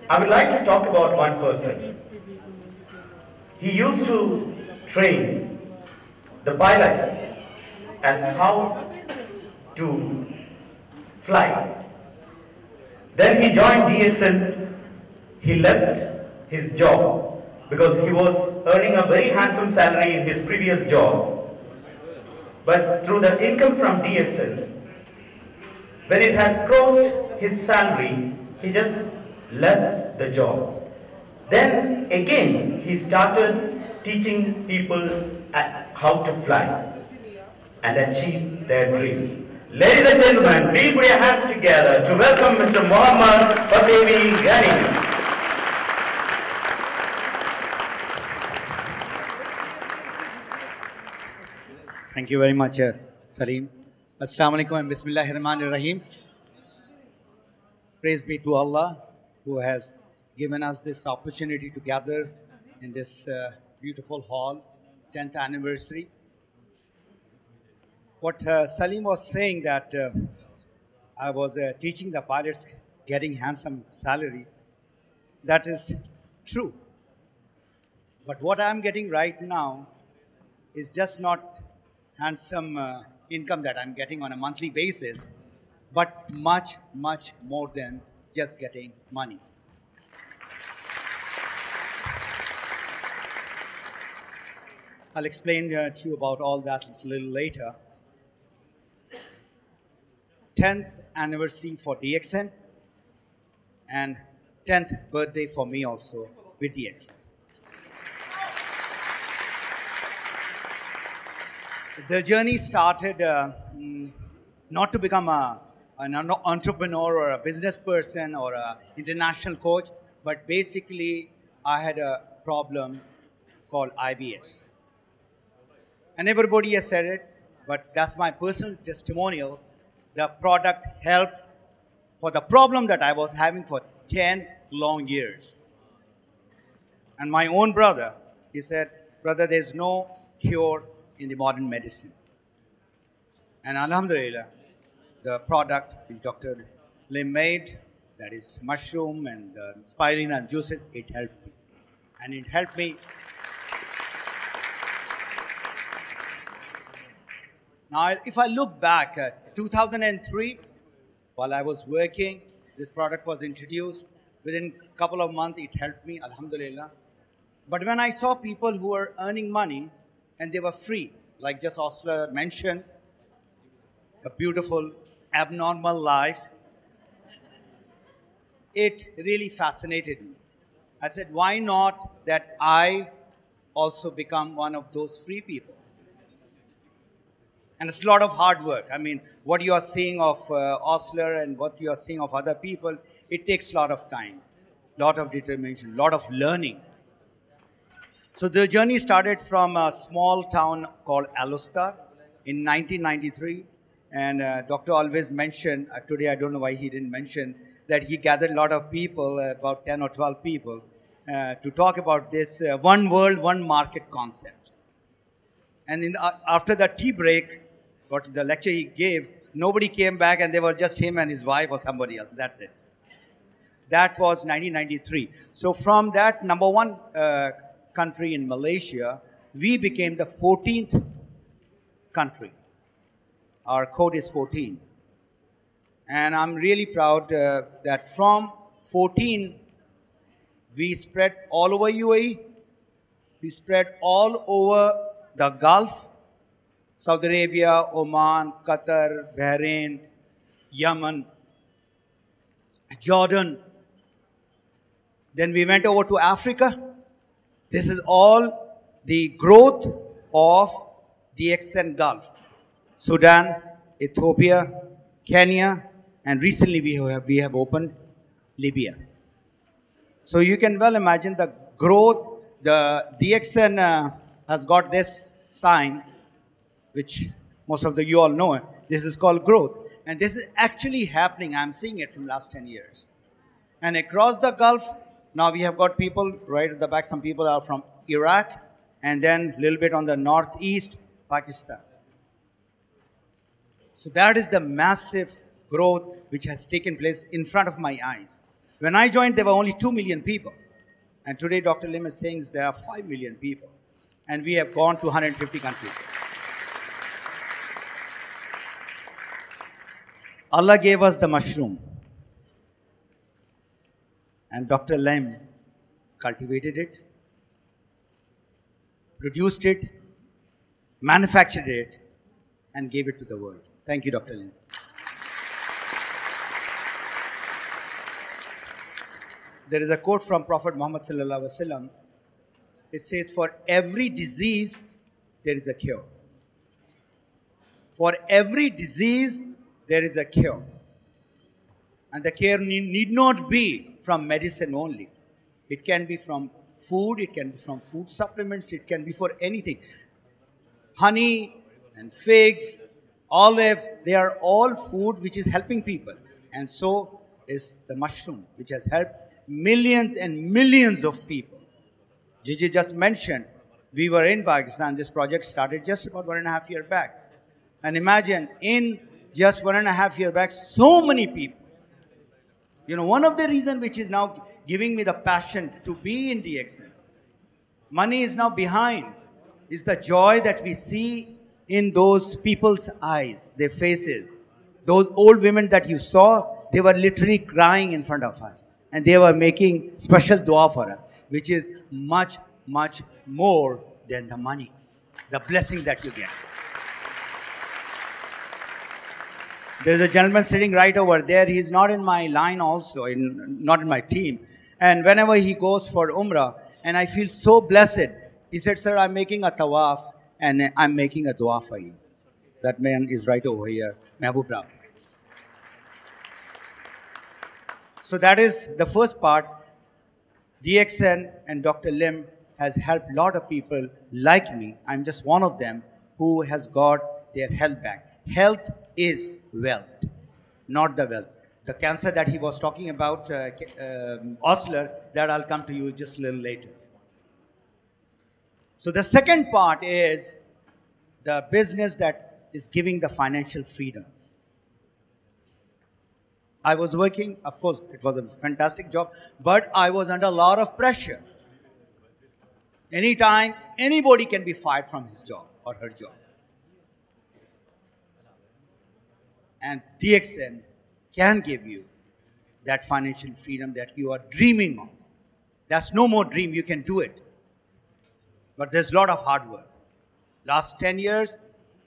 I would like to talk about one person. He used to train the pilots as how to fly. Then he joined DXN. He left his job because he was earning a very handsome salary in his previous job. But through the income from DXN, when it has crossed his salary, he just left the job. Then again, he started teaching people how to fly and achieve their dreams. Ladies and gentlemen, please put your hands together to welcome Mr. Mohammad Fatehi Ghani. Thank you very much, Salim. Assalamu alaikum and Bismillahir Rahmanir Rahim. Praise be to Allah who has given us this opportunity to gather in this beautiful hall, 10th anniversary. What Salim was saying that I was teaching the pilots getting handsome salary, that is true. But what I'm getting right now is just not handsome income that I'm getting on a monthly basis, but much, much more than just getting money. I'll explain to you about all that a little later. 10th anniversary for DXN and 10th birthday for me also with DXN. The journey started not to become an entrepreneur or a business person or an international coach, but basically I had a problem called IBS. And everybody has said it, but that's my personal testimonial. The product helped for the problem that I was having for 10 long years. And my own brother, he said, brother, there's no cure in the modern medicine. And alhamdulillah, the product which Dr. Lim made, that is mushroom and spirulina juices, it helped me. And it helped me. Now, if I look back at 2003, while I was working, this product was introduced. Within a couple of months, it helped me, alhamdulillah. But when I saw people who were earning money and they were free, like just Osler mentioned, a beautiful, abnormal life, it really fascinated me. I said, why not that I also become one of those free people? And it's a lot of hard work. I mean, what you are seeing of Osler and what you are seeing of other people, it takes a lot of time, a lot of determination, a lot of learning. So the journey started from a small town called Alustar in 1993. And Dr. always mentioned, today I don't know why he didn't mention, that he gathered a lot of people, about 10 or 12 people, to talk about this one world, one market concept. And after the tea break, what the lecture he gave, nobody came back and they were just him and his wife or somebody else. That's it. That was 1993. So from that number one country in Malaysia, we became the 14th country. Our code is 14. And I'm really proud that from 14, we spread all over UAE. We spread all over the Gulf, Saudi Arabia, Oman, Qatar, Bahrain, Yemen, Jordan. Then we went over to Africa. This is all the growth of DXN Gulf. Sudan, Ethiopia, Kenya, and recently we have opened Libya. So you can well imagine the growth. The DXN has got this sign, which most of you all know. This is called growth. And this is actually happening. I'm seeing it from last 10 years. And across the Gulf, now we have got people right at the back. Some people are from Iraq, and then a little bit on the northeast, Pakistan. So that is the massive growth which has taken place in front of my eyes. When I joined, there were only 2 million people. And today, Dr. Lim is saying there are 5 million people. And we have gone to 150 countries. Allah gave us the mushroom. And Dr. Lim cultivated it, produced it, manufactured it, and gave it to the world. Thank you, Dr. Lim. There is a quote from Prophet Muhammad sallallahu alaihi wasallam. It says, "For every disease, there is a cure. For every disease, there is a cure. And the cure need not be from medicine only. It can be from food, it can be from food supplements, it can be for anything. Honey and figs, olive, they are all food which is helping people. And so is the mushroom, which has helped millions and millions of people. Gigi just mentioned, we were in Pakistan. This project started just about 1.5 years back. And imagine, in just 1.5 years back, so many people. You know, one of the reasons which is now giving me the passion to be in DXN, money is now behind, is the joy that we see in those people's eyes, their faces. Those old women that you saw, they were literally crying in front of us. And they were making special dua for us, which is much, much more than the money, the blessing that you get. There's a gentleman sitting right over there. He's not in my line also, not in my team. And whenever he goes for Umrah, and I feel so blessed, he said, "Sir, I'm making a tawaf and I'm making a dua for you." That man is right over here, Mehboob Rao. So that is the first part. DXN and Dr. Lim has helped a lot of people like me. I'm just one of them who has got their health back. Health is wealth, not the wealth. The cancer that he was talking about, Osler, that I'll come to you just a little later. So the second part is the business that is giving the financial freedom. I was working, of course, it was a fantastic job, but I was under a lot of pressure. Anytime, anybody can be fired from his job or her job. And DXN can give you that financial freedom that you are dreaming of. That's no more dream, you can do it. But there's a lot of hard work. Last 10 years,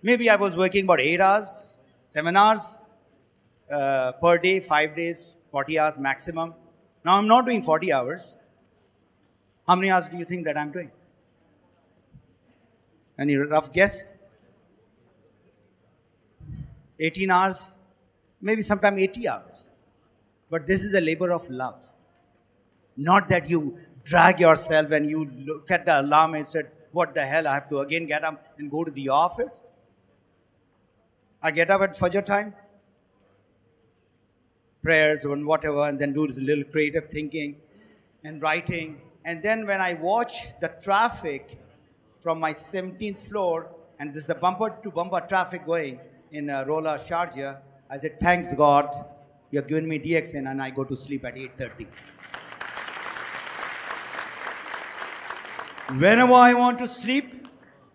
maybe I was working about 8 hours, 7 hours per day, 5 days, 40 hours maximum. Now I'm not doing 40 hours. How many hours do you think that I'm doing? Any rough guess? 18 hours, maybe sometime 80 hours. But this is a labor of love. Not that you drag yourself and you look at the alarm and said, what the hell, I have to again get up and go to the office. I get up at Fajr time, prayers and whatever, and then do this little creative thinking and writing. And then when I watch the traffic from my 17th floor, and there's a bumper-to-bumper traffic going in Rola, Sharjah, I said, thanks God, you're giving me DXN, and I go to sleep at 8:30. Whenever I want to sleep,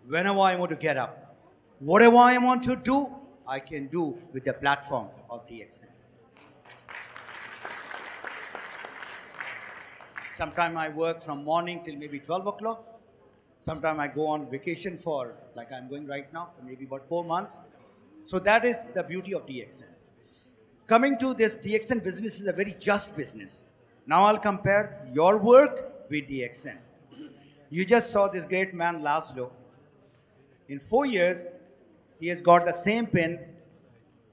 whenever I want to get up, whatever I want to do, I can do with the platform of DXN. Sometimes I work from morning till maybe 12 o'clock. Sometimes I go on vacation for, like I'm going right now, for maybe about 4 months. So that is the beauty of DXN. Coming to this, DXN business is a very just business. Now I'll compare your work with DXN. You just saw this great man, Laszlo. In 4 years, he has got the same pin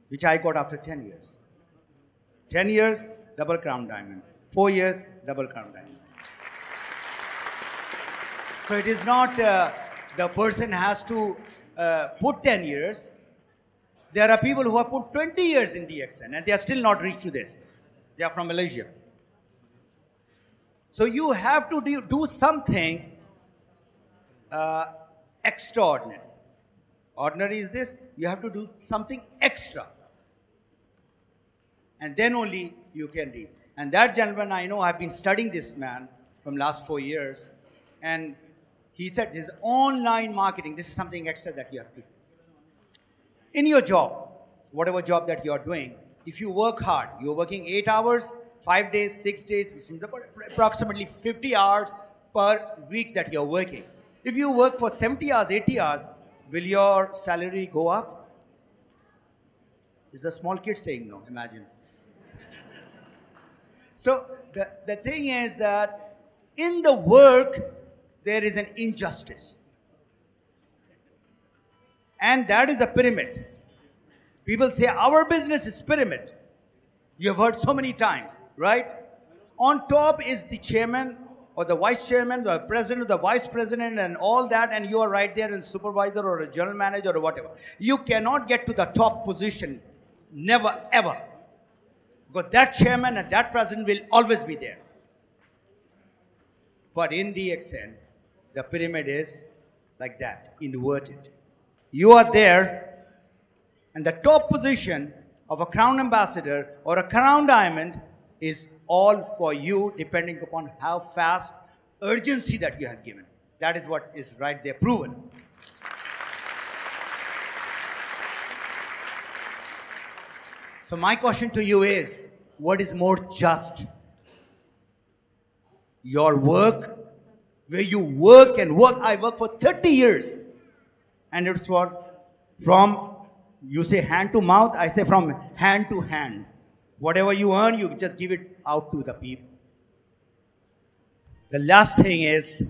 which I got after 10 years. 10 years, double crown diamond. 4 years, double crown diamond. So it is not the person has to put 10 years. There are people who have put 20 years in DXN and they are still not reached to this. They are from Malaysia. So you have to do something extraordinary. Ordinary is this, you have to do something extra. And then only you can reach. And that gentleman, I know, I've been studying this man from last 4 years. And he said his online marketing, this is something extra that you have to do. In your job, whatever job that you're doing, if you work hard, you're working 8 hours, 5 days, 6 days, which means approximately 50 hours per week that you're working. If you work for 70 hours, 80 hours, will your salary go up? Is the small kid saying no? Imagine. So the thing is that in the work, there is an injustice. And that is a pyramid. People say our business is pyramid. You have heard so many times, right? On top is the chairman or the vice chairman, the president, the vice president, and all that, and you are right there as supervisor or a general manager or whatever. You cannot get to the top position, never, ever. Because that chairman and that president will always be there. But in DXN, the pyramid is like that, inverted. You are there, and the top position of a crown ambassador or a crown diamond is all for you, depending upon how fast urgency that you have given. That is what is right there proven. So my question to you is, what is more just? Your work, where you work and work. I work for 30 years. And it's from, you say hand to mouth, I say from hand to hand. Whatever you earn, you just give it out to the people. The last thing is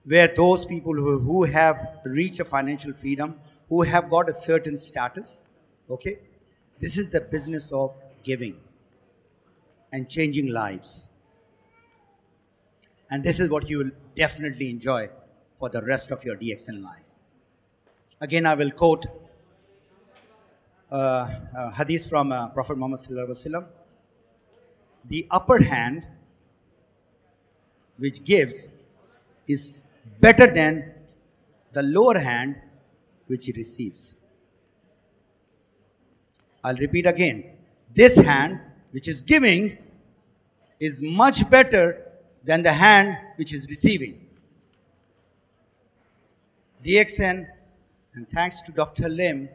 where those people who have reached a financial freedom, who have got a certain status, okay? This is the business of giving and changing lives. And this is what you will definitely enjoy for the rest of your DXN life. Again, I will quote hadith from Prophet Muhammad Sallallahu Alaihi Wasallam. The upper hand, which gives, is better than the lower hand, which receives. I'll repeat again. This hand, which is giving, is much better than the hand which is receiving. DXN, and thanks to Dr. Lim,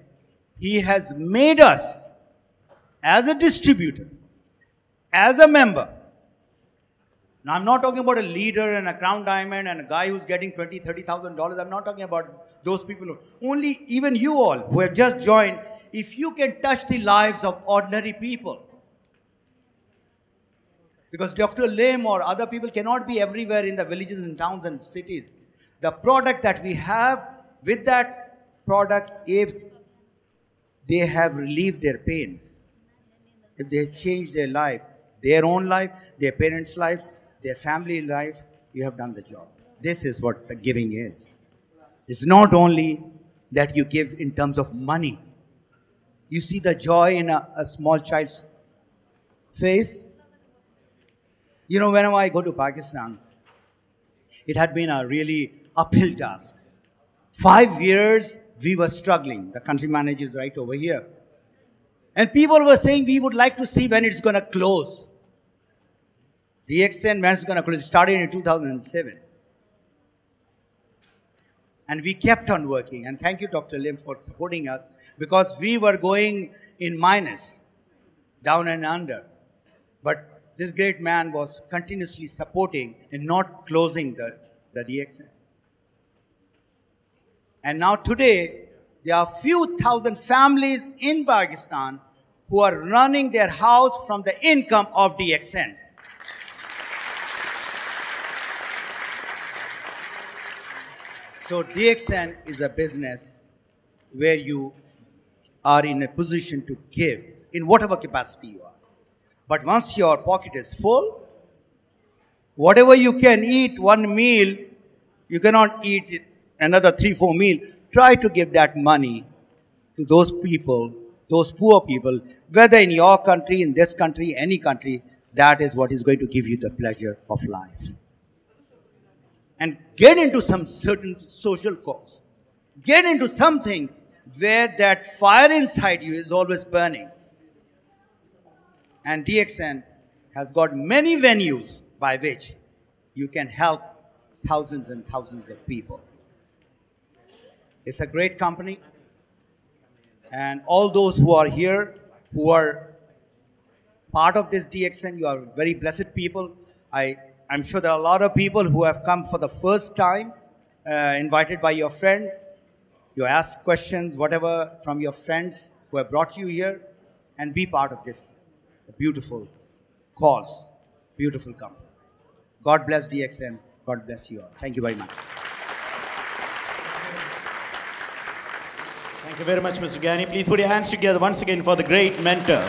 he has made us as a distributor, as a member. Now, I'm not talking about a leader and a crown diamond and a guy who's getting $20,000, $30,000. I'm not talking about those people. Only even you all who have just joined, if you can touch the lives of ordinary people. Because Dr. Lim or other people cannot be everywhere in the villages and towns and cities. The product that we have, with that product, if they have relieved their pain, if they changed their life, their own life, their parents' life, their family life, you have done the job. This is what the giving is. It's not only that you give in terms of money. You see the joy in a small child's face. You know, whenever I go to Pakistan, it had been a really uphill task. 5 years we were struggling. The country manager is right over here. And people were saying, we would like to see when it's going to close. DXN, when it's going to close. It started in 2007. And we kept on working. And thank you, Dr. Lim, for supporting us. Because we were going in minus, down and under. But this great man was continuously supporting and not closing the DXN. And now today, there are few thousand families in Pakistan who are running their house from the income of DXN. So DXN is a business where you are in a position to give in whatever capacity you are. But once your pocket is full, whatever you can eat one meal, you cannot eat it another 3-4 meals. Try to give that money to those people, those poor people, whether in your country, in this country, any country. That is what is going to give you the pleasure of life. And get into some certain social cause. Get into something where that fire inside you is always burning. And DXN has got many venues by which you can help thousands and thousands of people. It's a great company, and all those who are here, who are part of this DXN, you are very blessed people. I'm sure there are a lot of people who have come for the first time, invited by your friend. You ask questions, whatever, from your friends who have brought you here, and be part of this beautiful cause, beautiful company. God bless DXN. God bless you all. Thank you very much. Thank you very much, Mr. Gani. Please put your hands together once again for the great mentor.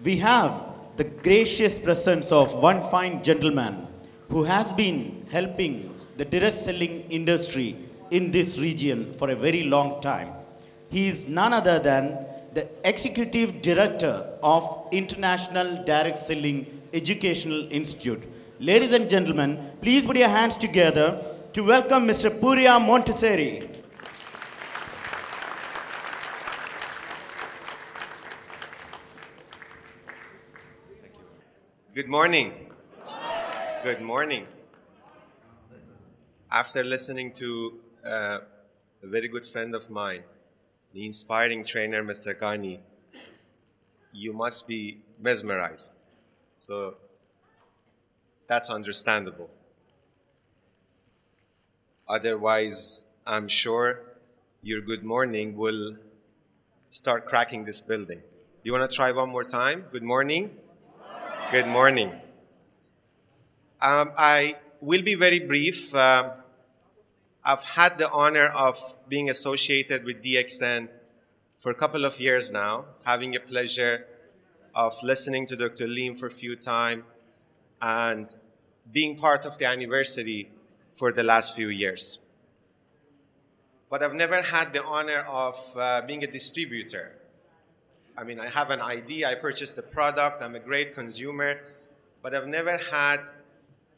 We have the gracious presence of one fine gentleman who has been helping the direct selling industry in this region for a very long time. He is none other than the Executive Director of International Direct Selling Educational Institute. Ladies and gentlemen, please put your hands together to welcome Mr. Puriya Montessori. Good morning. Good morning. After listening to a very good friend of mine, the inspiring trainer, Mr. Gani, you must be mesmerized. So that's understandable. Otherwise, I'm sure your good morning will start cracking this building. You want to try one more time? Good morning. Good morning. I will be very brief. I've had the honor of being associated with DXN for a couple of years now, having a pleasure of listening to Dr. Lim for a few times and being part of the anniversary for the last few years. But I've never had the honor of being a distributor. I mean, I have an idea, I purchased the product, I'm a great consumer, but I've never had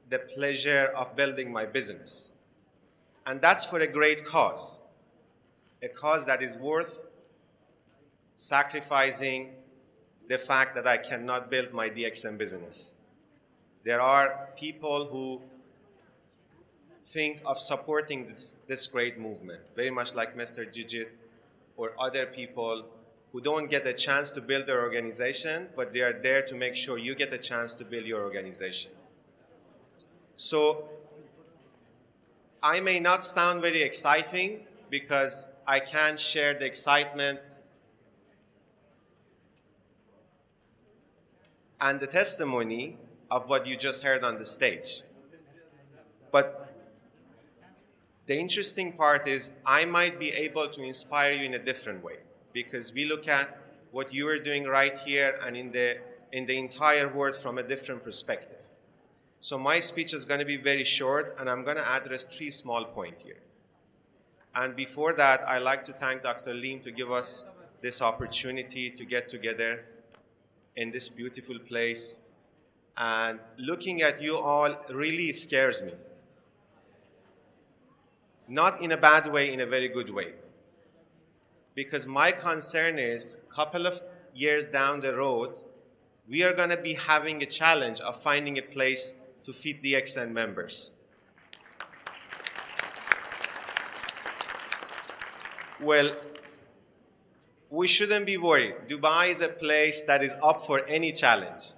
the pleasure of building my business. And that's for a great cause, a cause that is worth sacrificing the fact that I cannot build my DXN business. There are people who think of supporting this great movement, very much like Mr. Jijit or other people who don't get a chance to build their organization, but they are there to make sure you get a chance to build your organization. So I may not sound very exciting because I can't share the excitement and the testimony of what you just heard on the stage. But the interesting part is I might be able to inspire you in a different way, because we look at what you are doing right here and in the entire world from a different perspective. So my speech is going to be very short, and I'm going to address 3 small points here. And before that, I'd like to thank Dr. Lim to give us this opportunity to get together in this beautiful place. And looking at you all really scares me. Not in a bad way, in a very good way. Because my concern is, a couple of years down the road, we are going to be having a challenge of finding a place to feed the DXN members. Well, we shouldn't be worried. Dubai is a place that is up for any challenge.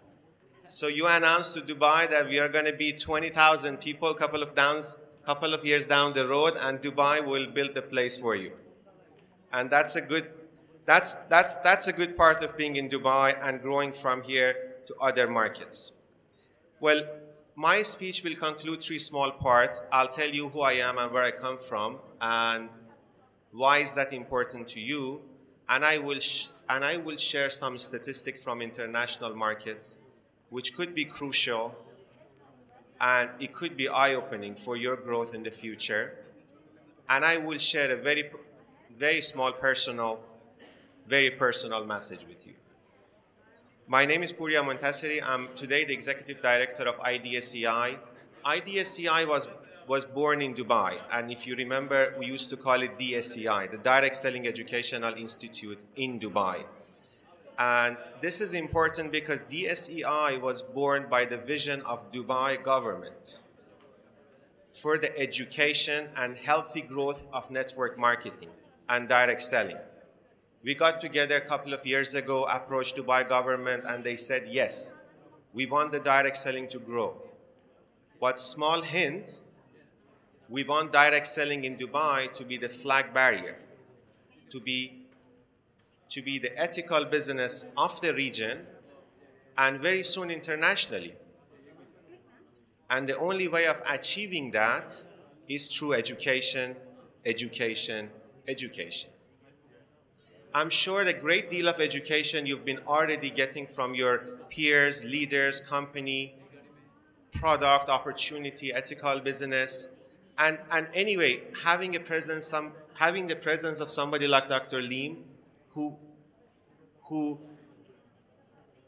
So you announced to Dubai that we are going to be 20,000 people a couple of years down the road, and Dubai will build a place for you. And that's a good part of being in Dubai and growing from here to other markets. Well, my speech will conclude 3 small parts. I'll tell you who I am and where I come from, and why is that important to you. And I will share some statistics from international markets, which could be crucial, and it could be eye-opening for your growth in the future. And I will share a very small very personal message with you. My name is Puriya Montessori. I'm today the Executive Director of IDSEI. IDSEI was was born in Dubai. And if you remember, we used to call it DSEI, the Direct Selling Educational Institute in Dubai. And this is important because DSEI was born by the vision of Dubai government for the education and healthy growth of network marketing and direct selling. We got together a couple of years ago, approached Dubai government, and they said, yes, we want the direct selling to grow. But small hint, we want direct selling in Dubai to be the flag barrier, to be the ethical business of the region, and very soon internationally. And the only way of achieving that is through education, education, education. I'm sure a great deal of education you've been already getting from your peers, leaders, company, product, opportunity, ethical business. And anyway, having the presence of somebody like Dr. Lim, who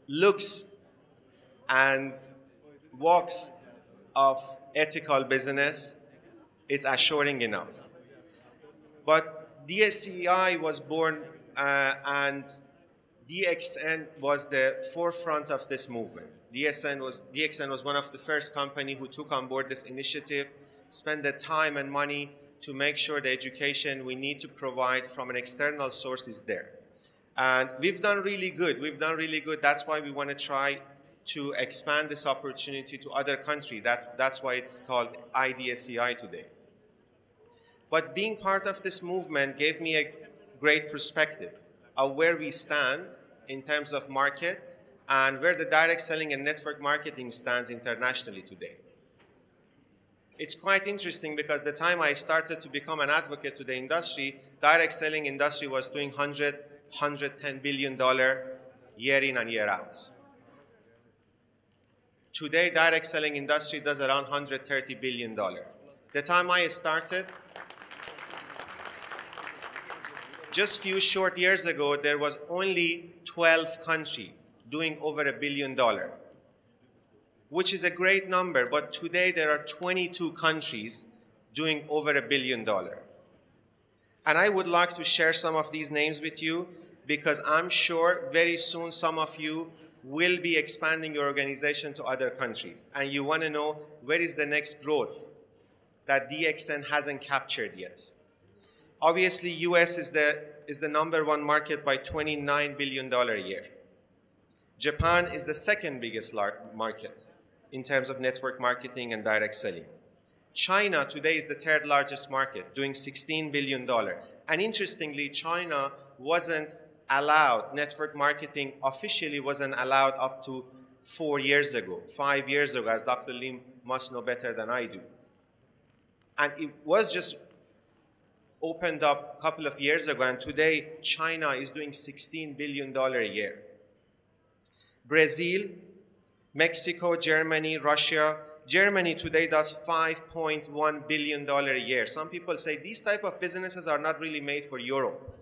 looks and walks of ethical business, it's assuring enough. But DSEI was born and DXN was the forefront of this movement. DXN was one of the first company who took on board this initiative, spent the time and money to make sure the education we need to provide from an external source is there. And we've done really good. We've done really good. That's why we want to try to expand this opportunity to other countries. That's why it's called IDSEI today. But being part of this movement gave me a great perspective of where we stand in terms of market and where the direct selling and network marketing stands internationally today. It's quite interesting because the time I started to become an advocate to the industry, direct selling industry was doing $110 billion year in and year out. Today, direct selling industry does around $130 billion. The time I started, just a few short years ago, there was only 12 countries doing over $1 billion, which is a great number, but today there are 22 countries doing over $1 billion. And I would like to share some of these names with you because I'm sure very soon some of you will be expanding your organization to other countries. And you want to know where is the next growth that DXN hasn't captured yet. Obviously, US is the number one market by $29 billion a year. Japan is the second biggest market in terms of network marketing and direct selling. China today is the third largest market, doing $16 billion. And interestingly, China wasn't allowed, network marketing officially wasn't allowed up to 4 years ago, 5 years ago, as Dr. Lim must know better than I do. And it was just opened up a couple of years ago, and today China is doing $16 billion a year. Brazil, Mexico, Germany, Russia. Germany today does $5.1 billion a year. Some people say these type of businesses are not really made for Europe.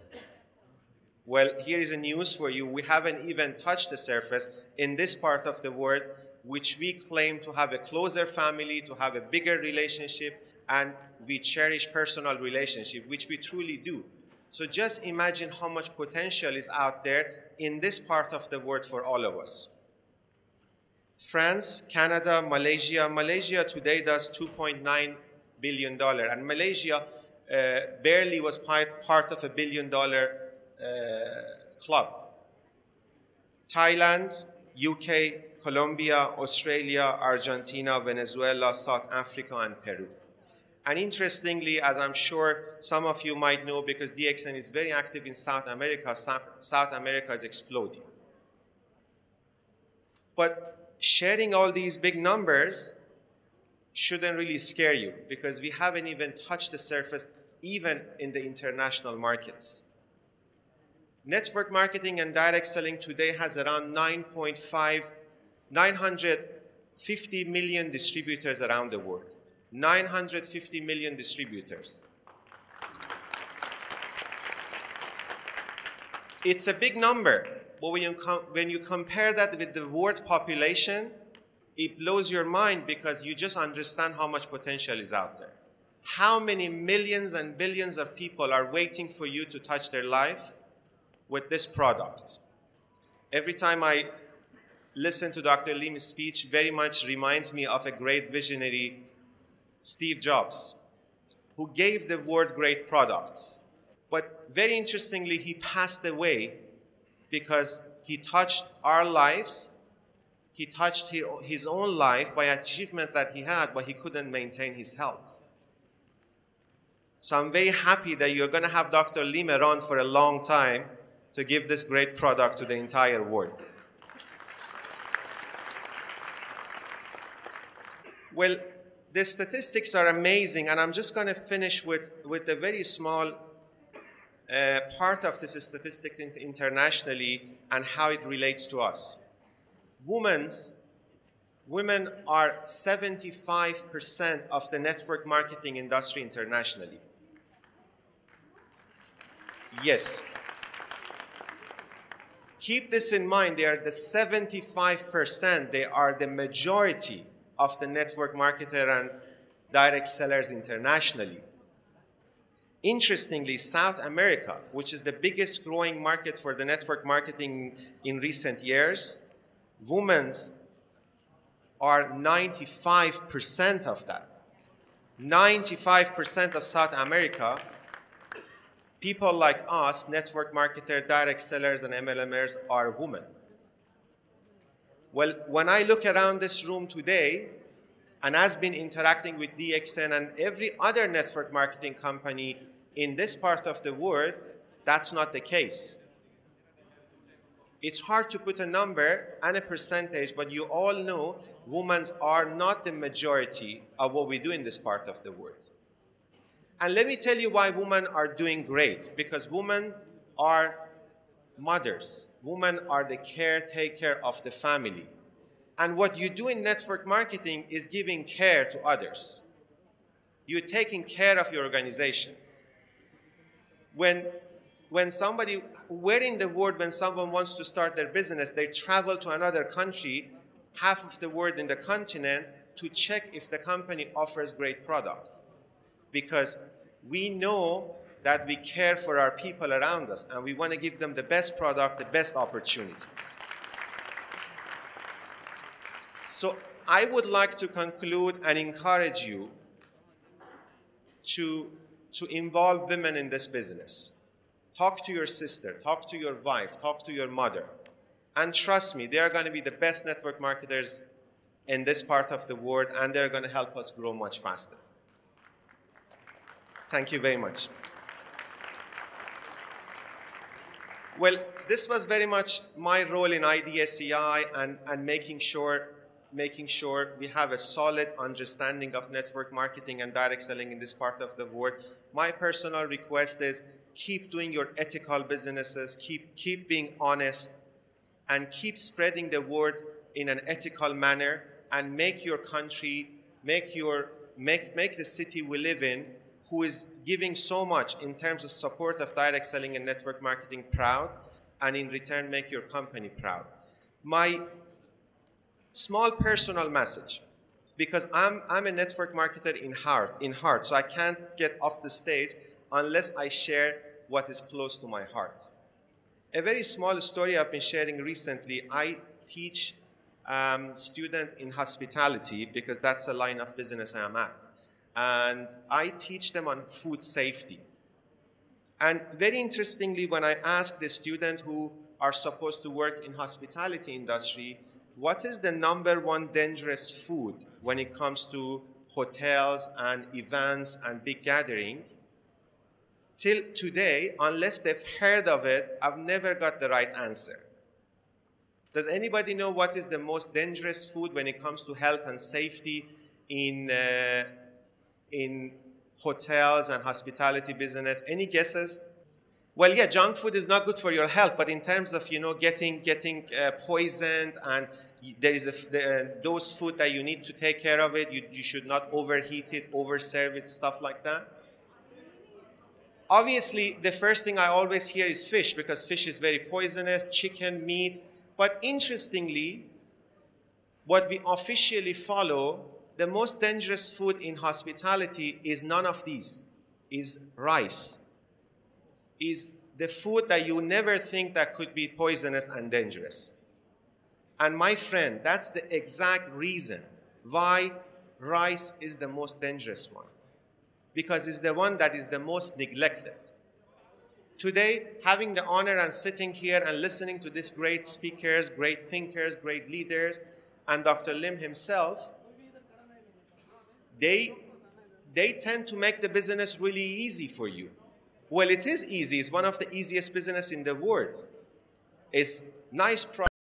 Well, here is a news for you. We haven't even touched the surface in this part of the world, which we claim to have a closer family, to have a bigger relationship, and we cherish personal relationship, which we truly do. So just imagine how much potential is out there in this part of the world for all of us. France, Canada, Malaysia. Malaysia today does $2.9 billion, and Malaysia barely was part of $1 billion club. Thailand, UK, Colombia, Australia, Argentina, Venezuela, South Africa, and Peru. And interestingly, as I'm sure some of you might know, because DXN is very active in South America, South America is exploding. But sharing all these big numbers shouldn't really scare you, because we haven't even touched the surface even in the international markets. Network marketing and direct selling today has around 950 million distributors around the world. 950 million distributors. It's a big number, but when you compare that with the world population, it blows your mind because you just understand how much potential is out there. How many millions and billions of people are waiting for you to touch their life with this product? Every time I listen to Dr. Lim's speech, very much reminds me of a great visionary, Steve Jobs, who gave the world great products. But very interestingly, he passed away because he touched our lives. He touched his own life by achievement that he had, but he couldn't maintain his health. So I'm very happy that you're going to have Dr. Lim around for a long time to give this great product to the entire world. Well, the statistics are amazing, and I'm just going to finish with a very small part of this statistic internationally and how it relates to us. Women are 75% of the network marketing industry internationally. Yes. Keep this in mind, they are the 75%, they are the majority of the network marketer and direct sellers internationally. Interestingly, South America, which is the biggest growing market for the network marketing in recent years, women are 95% of that. 95% of South America, people like us, network marketer, direct sellers, and MLMers are women. Well, when I look around this room today, and has been interacting with DXN and every other network marketing company in this part of the world, that's not the case. It's hard to put a number and a percentage, but you all know women are not the majority of what we do in this part of the world. And let me tell you why women are doing great. Because women are mothers. Women are the caretaker of the family. And what you do in network marketing is giving care to others. You're taking care of your organization. When somebody, where in the world, when someone wants to start their business, they travel to another country, half of the world in the continent, to check if the company offers great product. Because we know that we care for our people around us, and we want to give them the best product, the best opportunity. So I would like to conclude and encourage you to involve women in this business. Talk to your sister, talk to your wife, talk to your mother. And trust me, they are going to be the best network marketers in this part of the world, and they're going to help us grow much faster. Thank you very much. Well, this was very much my role in IDSEI and making sure we have a solid understanding of network marketing and direct selling in this part of the world. My personal request is keep doing your ethical businesses, keep being honest, and keep spreading the word in an ethical manner, and make your country, make the city we live in, who is giving so much in terms of support of direct selling and network marketing, proud, and in return make your company proud. My small personal message, because I'm a network marketer in heart, so I can't get off the stage unless I share what is close to my heart. A very small story I've been sharing recently. I teach students in hospitality because that's a line of business I'm at. And I teach them on food safety. And very interestingly, when I ask the students who are supposed to work in hospitality industry, what is the #1 dangerous food when it comes to hotels and events and big gathering? Till today, unless they've heard of it, I've never got the right answer. Does anybody know what is the most dangerous food when it comes to health and safety in hotels and hospitality business? Any guesses? Well, yeah, junk food is not good for your health, but in terms of, you know, getting poisoned, and there is those food that you need to take care of it. You should not overheat it, overserve it, stuff like that. Obviously, the first thing I always hear is fish, because fish is very poisonous, chicken, meat. But interestingly, what we officially follow, the most dangerous food in hospitality is none of these, is rice. Is the food that you never think that could be poisonous and dangerous. And my friend, that's the exact reason why rice is the most dangerous one. Because it's the one that is the most neglected. Today, having the honor and sitting here and listening to these great speakers, great thinkers, great leaders, and Dr. Lim himself, they tend to make the business really easy for you. Well, it is easy. It's one of the easiest business in the world. It's nice product.